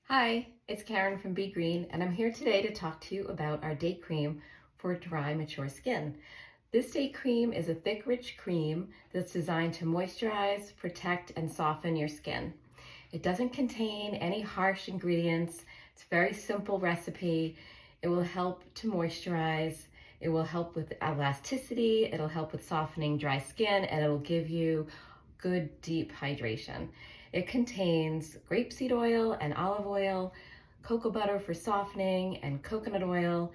Hi, it's Karen from Be Green, and I'm here today to talk to you about our day cream for dry, mature skin. This day cream is a thick, rich cream that's designed to moisturize, protect, and soften your skin. It doesn't contain any harsh ingredients. It's a very simple recipe. It will help to moisturize. It will help with elasticity. It'll help with softening dry skin, and it'll give you good, deep hydration. It contains grapeseed oil and olive oil, cocoa butter for softening, and coconut oil.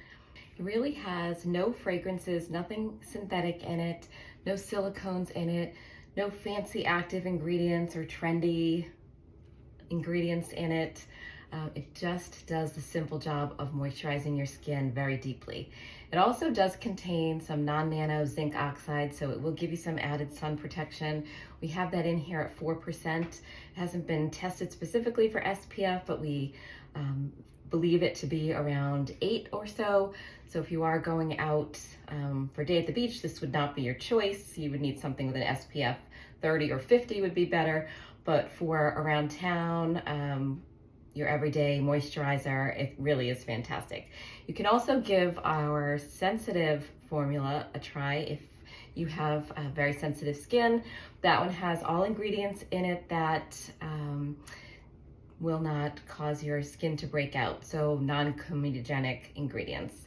It really has no fragrances, nothing synthetic in it, no silicones in it, no fancy active ingredients or trendy ingredients in it. It just does the simple job of moisturizing your skin very deeply. It also does contain some non-nano zinc oxide, so it will give you some added sun protection. We have that in here at 4%. It hasn't been tested specifically for SPF, but we believe it to be around 8 or so. So if you are going out for a day at the beach, this would not be your choice. You would need something with an SPF 30 or 50 would be better. But for around town, your everyday moisturizer, it really is fantastic. You can also give our sensitive formula a try if you have very sensitive skin. That one has all ingredients in it that will not cause your skin to break out, so non-comedogenic ingredients.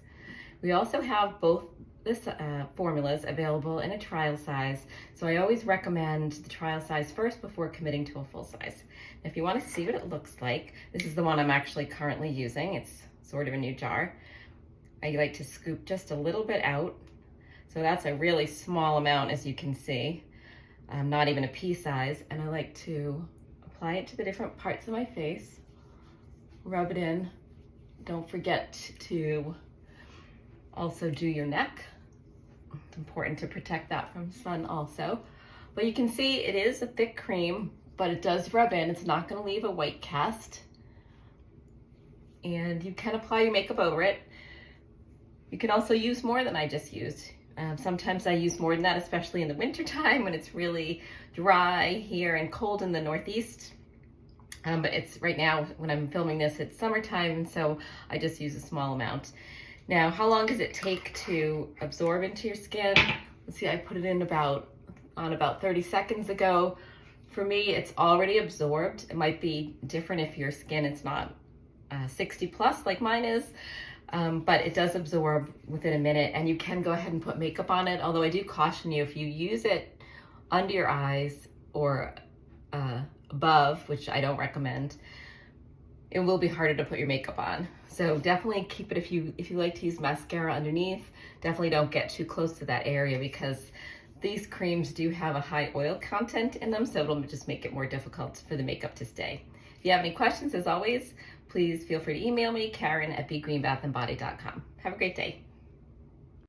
We also have both this formulas available in a trial size, so I always recommend the trial size first before committing to a full size. If you want to see what it looks like, this is the one I'm actually currently using. It's sort of a new jar. I like to scoop just a little bit out, so that's a really small amount, as you can see, not even a pea size, and I like to apply it to the different parts of my face, rub it in. Don't forget to also do your neck. It's important to protect that from sun also. But you can see it is a thick cream, but it does rub in. It's not going to leave a white cast. And you can apply your makeup over it. You can also use more than I just used. Sometimes I use more than that, especially in the winter time when it's really dry here and cold in the Northeast. But it's right now, when I'm filming this, it's summertime, so I just use a small amount. Now, how long does it take to absorb into your skin? Let's see, I put it in about 30 seconds ago. For me, it's already absorbed. It might be different if your skin is not 60 plus like mine is, but it does absorb within a minute, and you can go ahead and put makeup on it. Although I do caution you, if you use it under your eyes or above, which I don't recommend, it will be harder to put your makeup on. So definitely keep it, if you like to use mascara underneath, definitely don't get too close to that area, because these creams do have a high oil content in them, so it'll just make it more difficult for the makeup to stay. If you have any questions, as always, please feel free to email me, Karen at begreenbathandbody.com. Have a great day.